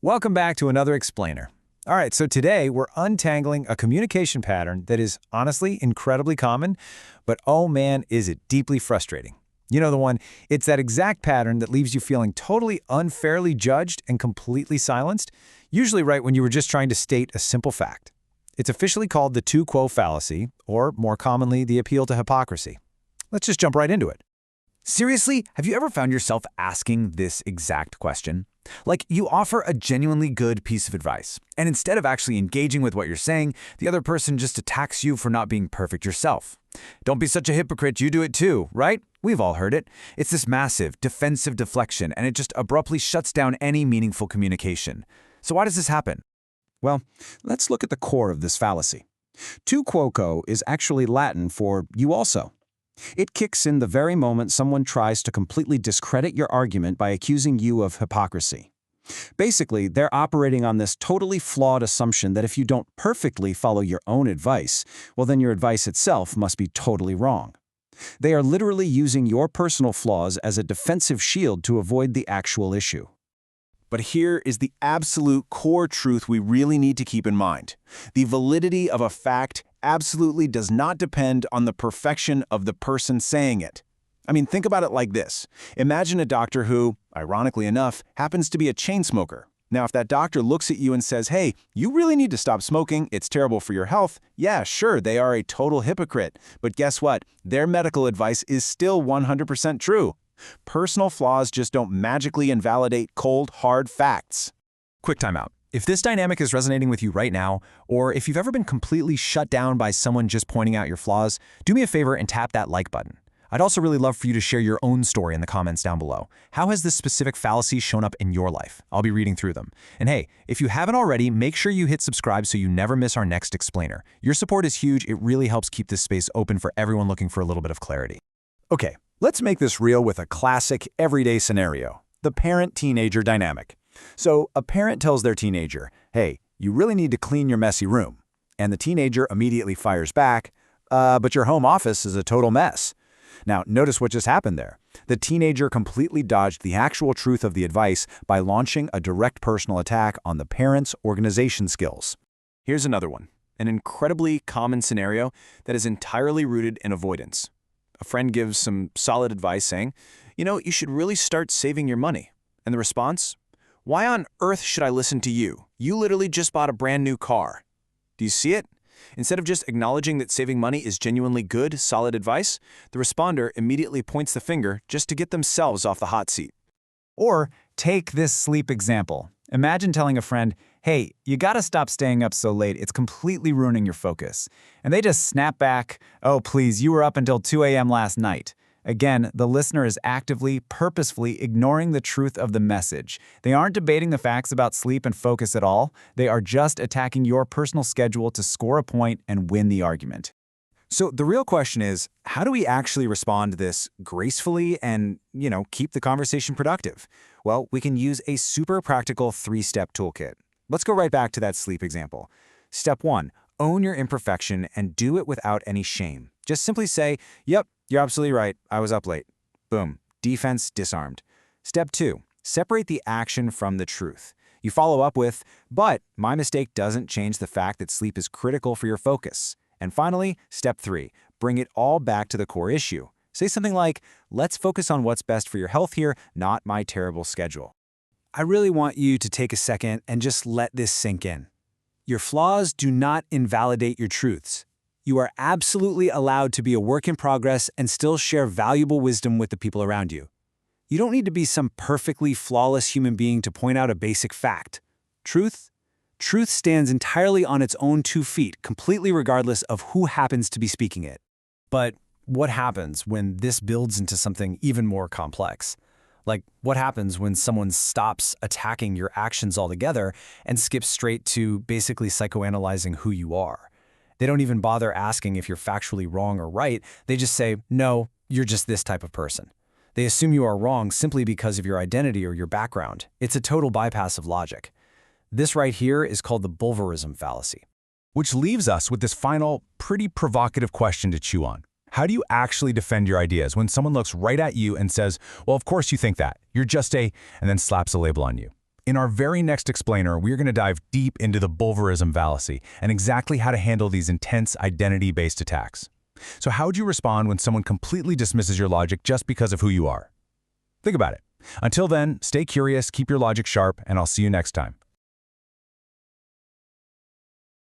Welcome back to another explainer. All right, so today we're untangling a communication pattern that is honestly incredibly common, but oh man, is it deeply frustrating. You know the one, it's that exact pattern that leaves you feeling totally unfairly judged and completely silenced, usually right when you were just trying to state a simple fact. It's officially called the tu quo fallacy, or more commonly, the appeal to hypocrisy. Let's just jump right into it. Seriously, have you ever found yourself asking this exact question? Like, you offer a genuinely good piece of advice, and instead of actually engaging with what you're saying, the other person just attacks you for not being perfect yourself. Don't be such a hypocrite, you do it too, right? We've all heard it. It's this massive, defensive deflection, and it just abruptly shuts down any meaningful communication. So why does this happen? Well, let's look at the core of this fallacy. Tu quoque is actually Latin for you also. It kicks in the very moment someone tries to completely discredit your argument by accusing you of hypocrisy. Basically, they're operating on this totally flawed assumption that if you don't perfectly follow your own advice, well then your advice itself must be totally wrong. They are literally using your personal flaws as a defensive shield to avoid the actual issue. But here is the absolute core truth we really need to keep in mind. The validity of a fact absolutely does not depend on the perfection of the person saying it. I mean, think about it like this. Imagine a doctor who, ironically enough, happens to be a chain smoker. Now, if that doctor looks at you and says, hey, you really need to stop smoking, it's terrible for your health, yeah, sure, they are a total hypocrite. But guess what? Their medical advice is still 100% true. Personal flaws just don't magically invalidate cold, hard facts. Quick timeout. If this dynamic is resonating with you right now, or if you've ever been completely shut down by someone just pointing out your flaws, do me a favor and tap that like button. I'd also really love for you to share your own story in the comments down below. How has this specific fallacy shown up in your life? I'll be reading through them. And hey, if you haven't already, make sure you hit subscribe so you never miss our next explainer. Your support is huge. It really helps keep this space open for everyone looking for a little bit of clarity. Okay, let's make this real with a classic, everyday scenario, the parent-teenager dynamic. So a parent tells their teenager, hey, you really need to clean your messy room. And the teenager immediately fires back, but your home office is a total mess. Now, notice what just happened there. The teenager completely dodged the actual truth of the advice by launching a direct personal attack on the parent's organization skills. Here's another one, an incredibly common scenario that is entirely rooted in avoidance. A friend gives some solid advice saying, you should really start saving your money. And the response? Why on earth should I listen to you? You literally just bought a brand new car. Do you see it? Instead of just acknowledging that saving money is genuinely good, solid advice, the responder immediately points the finger just to get themselves off the hot seat. Or take this sleep example. Imagine telling a friend, hey, you gotta stop staying up so late, it's completely ruining your focus. And they just snap back, oh please, you were up until 2 a.m. last night. Again, the listener is actively, purposefully ignoring the truth of the message. They aren't debating the facts about sleep and focus at all. They are just attacking your personal schedule to score a point and win the argument. So the real question is, how do we actually respond to this gracefully and, keep the conversation productive? Well, we can use a super practical 3-step toolkit. Let's go right back to that sleep example. Step 1, own your imperfection and do it without any shame. Just simply say, yep, you're absolutely right, I was up late. Boom, defense disarmed. Step 2, separate the action from the truth. You follow up with, but my mistake doesn't change the fact that sleep is critical for your focus. And finally, step 3, bring it all back to the core issue. Say something like, let's focus on what's best for your health here, not my terrible schedule. I really want you to take a second and just let this sink in. Your flaws do not invalidate your truths. You are absolutely allowed to be a work in progress and still share valuable wisdom with the people around you. You don't need to be some perfectly flawless human being to point out a basic fact. Truth stands entirely on its own 2 feet, completely regardless of who happens to be speaking it. But what happens when this builds into something even more complex? Like, what happens when someone stops attacking your actions altogether and skips straight to basically psychoanalyzing who you are? They don't even bother asking if you're factually wrong or right. They just say, no, you're just this type of person. They assume you are wrong simply because of your identity or your background. It's a total bypass of logic. This right here is called the bulverism fallacy. Which leaves us with this final, pretty provocative question to chew on. How do you actually defend your ideas when someone looks right at you and says, well, of course you think that. You're just a, and then slaps a label on you? In our very next explainer, we're going to dive deep into the bulverism fallacy and exactly how to handle these intense identity-based attacks. So how would you respond when someone completely dismisses your logic just because of who you are? Think about it. Until then, stay curious, keep your logic sharp, and I'll see you next time.